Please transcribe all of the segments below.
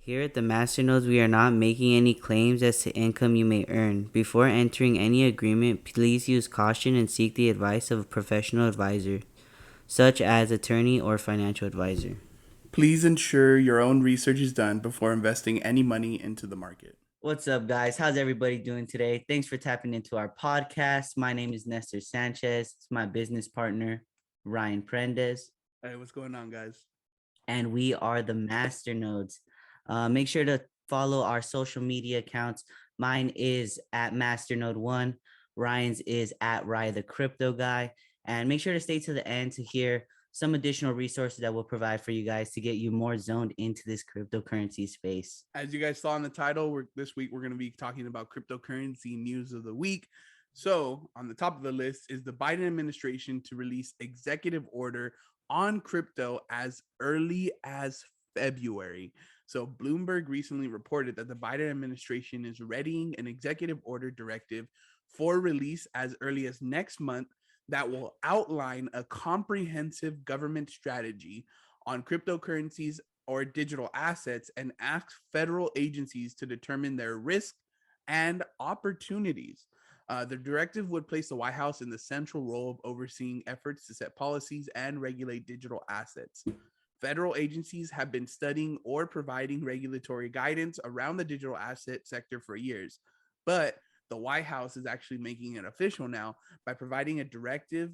Here at the Masternodes, we are not making any claims as to income you may earn. Before entering any agreement, please use caution and seek the advice of a professional advisor, such as attorney or financial advisor. Please ensure your own research is done before investing any money into the market. What's up, guys? How's everybody doing today? Thanks for tapping into our podcast. My name is Nestor Sanchez. It's my business partner, Ryan Prendes, Hey, what's going on, guys? and we are the Masternodes. Make sure to follow our social media accounts. Mine is at Masternode1. Ryan's is at Rye the Crypto Guy. And make sure to stay to the end to hear some additional resources that we'll provide for you guys to get you more zoned into this cryptocurrency space. As you guys saw in the title, this week we're going to be talking about cryptocurrency news of the week. So, on the top of the list is the Biden administration to release executive order on crypto as early as February. So, Bloomberg recently reported that the Biden administration is readying an executive order directive for release as early as next month that will outline a comprehensive government strategy on cryptocurrencies or digital assets and asks federal agencies to determine their risk and opportunities. The directive would place the White House in the central role of overseeing efforts to set policies and regulate digital assets. Federal agencies have been studying or providing regulatory guidance around the digital asset sector for years, but the White House is actually making it official now by providing a directive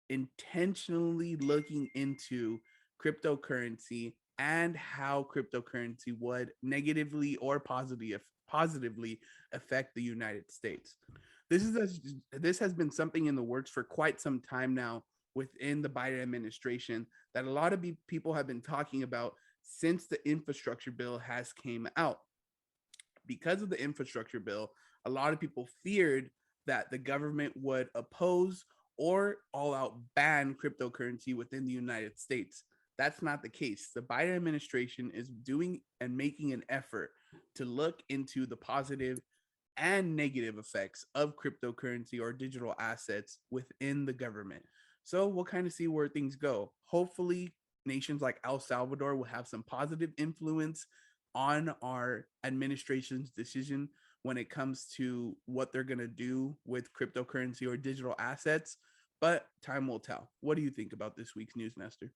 intentionally looking into cryptocurrency and how cryptocurrency would negatively or positively affect the United States. This has been something in the works for quite some time now within the Biden administration that a lot of people have been talking about since the infrastructure bill has came out. Because of the infrastructure bill, a lot of people feared that the government would oppose or all out ban cryptocurrency within the United States. That's not the case. The Biden administration is doing and making an effort to look into the positive and negative effects of cryptocurrency or digital assets within the government. So we'll kind of see where things go. Hopefully, nations like El Salvador will have some positive influence on our administration's decision when it comes to what they're going to do with cryptocurrency or digital assets. But time will tell. What do you think about this week's news, Nestor?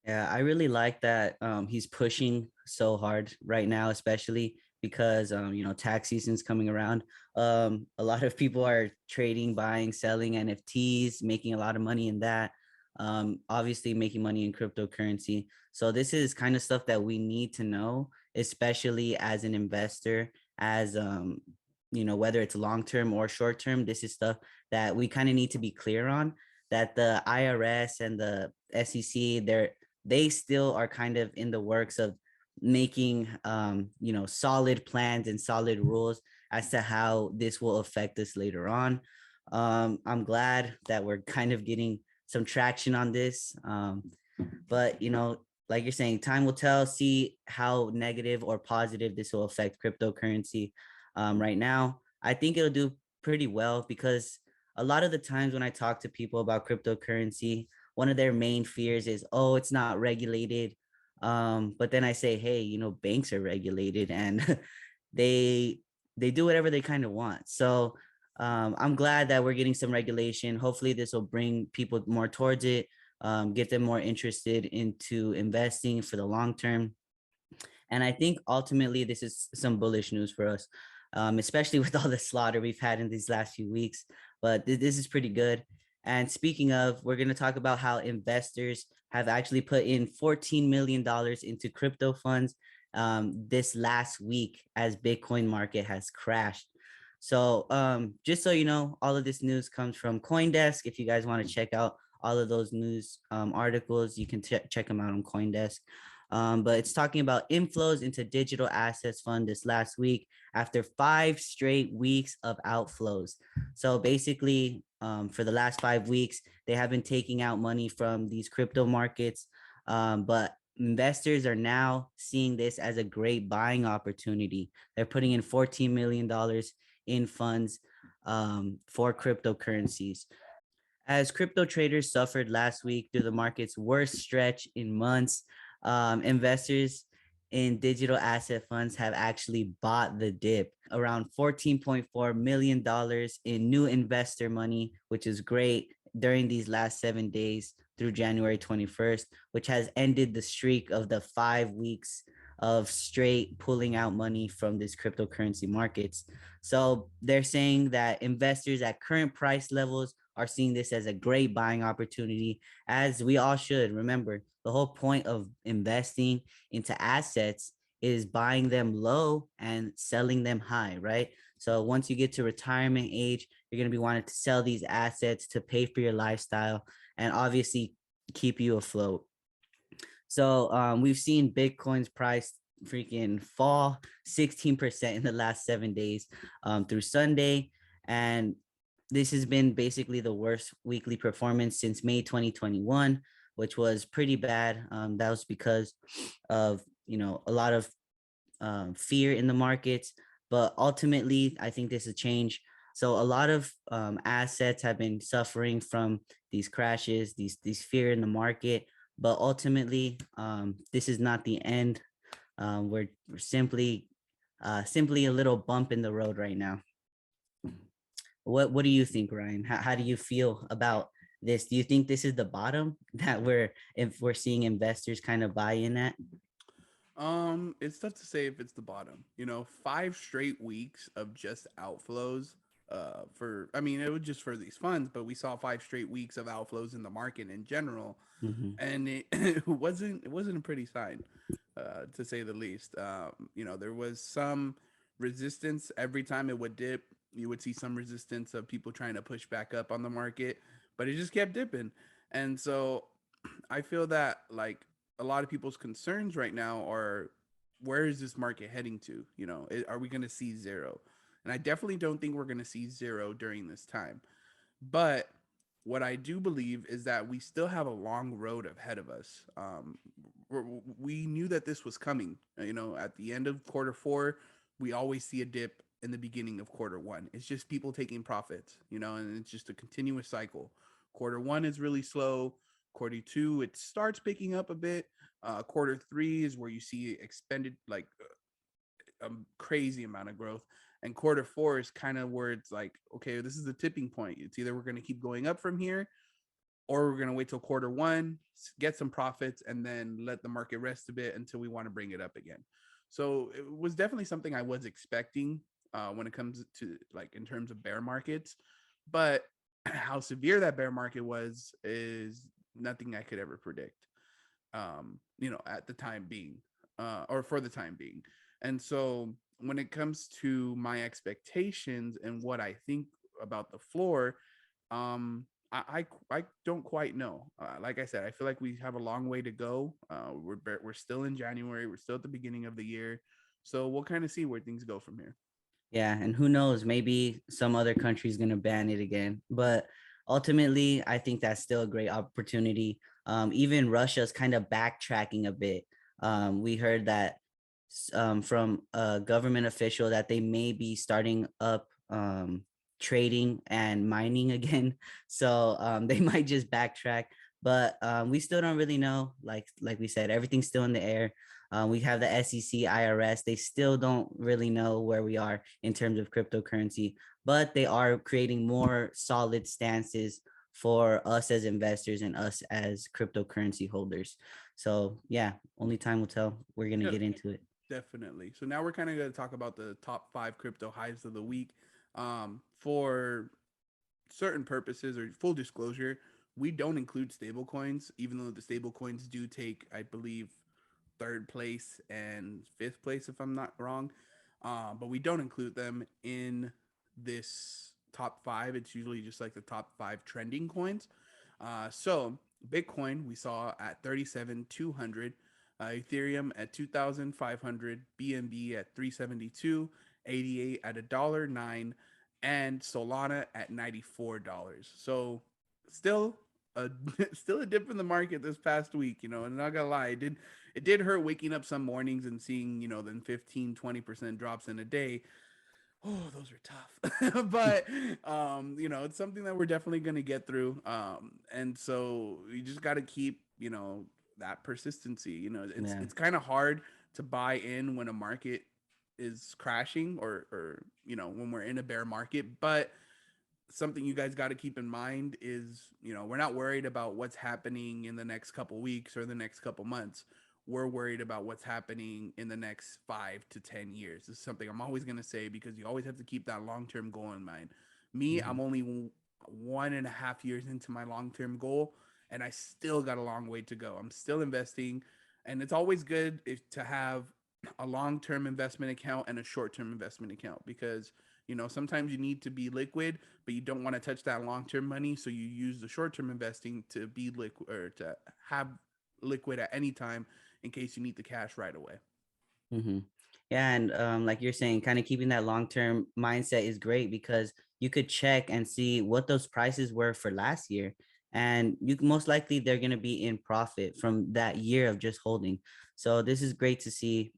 Yeah, I really like that he's pushing so hard right now, especially because tax season's coming around. A lot of people are trading, buying, selling NFTs, making a lot of money in that. Obviously making money in cryptocurrency. So this is kind of stuff that we need to know, especially as an investor, as whether it's long term or short term. This is stuff that we kind of need to be clear on. That the IRS and the SEC, they still are kind of in the works of making solid plans and solid rules as to how this will affect us later on. I'm glad that we're kind of getting some traction on this, but like you're saying, time will tell. See how negative or positive this will affect cryptocurrency. Right now I think it'll do pretty well, because a lot of the times when I talk to people about cryptocurrency, one of their main fears is, oh, it's not regulated. But then I say, hey, banks are regulated, and they they do whatever they kind of want. So I'm glad that we're getting some regulation. Hopefully this will bring people more towards it, get them more interested into investing for the long term. And I think ultimately this is some bullish news for us, especially with all the slaughter we've had in these last few weeks. But this is pretty good. And speaking of, we're going to talk about how investors have actually put in $14 million into crypto funds this last week as Bitcoin market has crashed. So just so you know, all of this news comes from CoinDesk. If you guys want to check out all of those news articles, you can check them out on CoinDesk. But it's talking about inflows into digital assets fund this last week after 5 straight weeks of outflows. So basically, for the last 5 weeks, they have been taking out money from these crypto markets. But investors are now seeing this as a great buying opportunity. They're putting in $14 million in funds for cryptocurrencies. As crypto traders suffered last week through the market's worst stretch in months, investors in digital asset funds have actually bought the dip, around $14.4 million in new investor money, which is great during these last 7 days through January 21st, which has ended the streak of the 5 weeks of straight pulling out money from this cryptocurrency markets. So they're saying that investors at current price levels are seeing this as a great buying opportunity, as we all should. Remember, the whole point of investing into assets is buying them low and selling them high, right? So once you get to retirement age, you're going to be wanting to sell these assets to pay for your lifestyle and obviously keep you afloat. So we've seen Bitcoin's price freaking fall 16% in the last 7 days through Sunday. And this has been basically the worst weekly performance since May 2021, which was pretty bad. That was because of, a lot of fear in the markets. But ultimately, I think this is a change. So a lot of assets have been suffering from these crashes, these fear in the market. But ultimately, this is not the end. We're simply a little bump in the road right now. What do you think, Ryan? How do you feel about this? Do you think this is the bottom that if we're seeing investors kind of buy in at? It's tough to say if it's the bottom. 5 straight weeks of just outflows. I mean, it was just for these funds, but we saw 5 straight weeks of outflows in the market in general, Mhm. and it wasn't a pretty sign, to say the least. There was some resistance every time it would dip. You would see some resistance of people trying to push back up on the market, but it just kept dipping, and so I feel that like a lot of people's concerns right now are where is this market heading to? Are we going to see zero? And I definitely don't think we're going to see zero during this time. But what I do believe is that we still have a long road ahead of us. We knew that this was coming. At the end of quarter 4, we always see a dip in the beginning of quarter 1. It's just people taking profits, and it's just a continuous cycle. Quarter 1 is really slow. Quarter 2, it starts picking up a bit. Quarter 3 is where you see expended like a crazy amount of growth. And quarter 4 is kind of where it's like, okay, this is the tipping point. It's either we're going to keep going up from here, or we're going to wait till quarter 1, get some profits, and then let the market rest a bit until we want to bring it up again. So it was definitely something I was expecting when it comes to like in terms of bear markets. But how severe that bear market was is nothing I could ever predict, at the time being, or for the time being. And so when it comes to my expectations and what I think about the floor, I don't quite know. Like I said, I feel like we have a long way to go. We're still in January. We're still at the beginning of the year, so we'll kind of see where things go from here. Yeah, and who knows, maybe some other country is going to ban it again. But ultimately, I think that's still a great opportunity. Even Russia's kind of backtracking a bit. We heard that from a government official that they may be starting up trading and mining again. So they might just backtrack. But we still don't really know. Like we said, everything's still in the air. We have the SEC, IRS. They still don't really know where we are in terms of cryptocurrency, but they are creating more solid stances for us as investors and us as cryptocurrency holders. So yeah, only time will tell. We're gonna Yep, get into it. definitely. So now we're kind of going to talk about the top 5 crypto highs of the week. For certain purposes or full disclosure, we don't include stable coins, even though the stable coins do take, I believe, third place and fifth place, if I'm not wrong. But we don't include them in this top 5. It's usually just like the top 5 trending coins. So Bitcoin we saw at 37,200, Ethereum at 2,500, BNB at 372, 88 at $1.09, and Solana at $94. So still a still a dip in the market this past week, and not gonna lie, it did hurt waking up some mornings and seeing, then 15-20% drops in a day. Oh, those are tough. But it's something that we're definitely gonna get through. And so you just gotta keep, that persistency. It's Yeah. it's kind of hard to buy in when a market is crashing, or when we're in a bear market. But something you guys got to keep in mind is, we're not worried about what's happening in the next couple weeks or the next couple months. We're worried about what's happening in the next 5 to 10 years. This is something I'm always going to say, because you always have to keep that long term goal in mind. Me, Hmm. I'm only 1.5 years into my long term goal, and I still got a long way to go. I'm still investing, and it's always good to have a long term investment account and a short term investment account, because sometimes you need to be liquid, but you don't want to touch that long term money. So you use the short term investing to be liquid, or to have liquid at any time in case you need the cash right away. Hmm. Yeah, and like you're saying, kind of keeping that long term mindset is great because you could check and see what those prices were for last year, and most likely they're going to be in profit from that year of just holding. So this is great to see.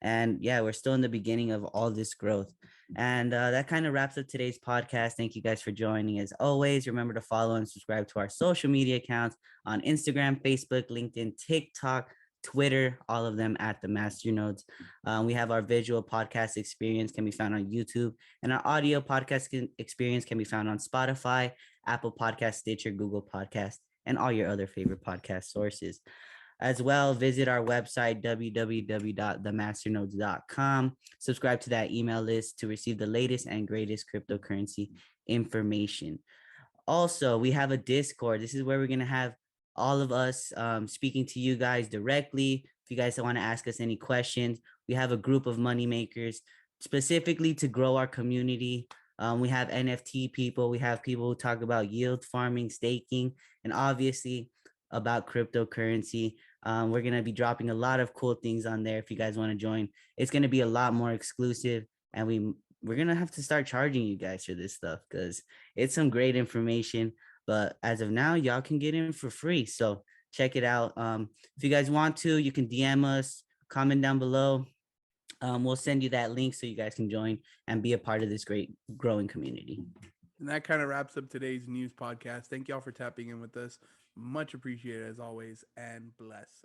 And yeah, we're still in the beginning of all this growth. And that kind of wraps up today's podcast. Thank you guys for joining. As always, remember to follow and subscribe to our social media accounts on Instagram, Facebook, LinkedIn, TikTok, Twitter, all of them at the Masternodes. We have our visual podcast experience can be found on YouTube, and our audio podcast experience can be found on Spotify, Apple Podcast, Stitcher, Google Podcast, and all your other favorite podcast sources. As well, visit our website, www.themasternodes.com. Subscribe to that email list to receive the latest and greatest cryptocurrency information. Also, we have a Discord. This is where we're going to have all of us speaking to you guys directly. If you guys want to ask us any questions, we have a group of money makers specifically to grow our community. We have NFT people, we have people who talk about yield farming, staking, and obviously about cryptocurrency. We're going to be dropping a lot of cool things on there if you guys want to join. It's going to be a lot more exclusive, and we're going to have to start charging you guys for this stuff because it's some great information, but as of now, y'all can get in for free. So check it out. If you guys want to, you can DM us, comment down below. We'll send you that link so you guys can join and be a part of this great growing community. And that kind of wraps up today's news podcast. Thank y'all for tapping in with us. Much appreciated as always, and bless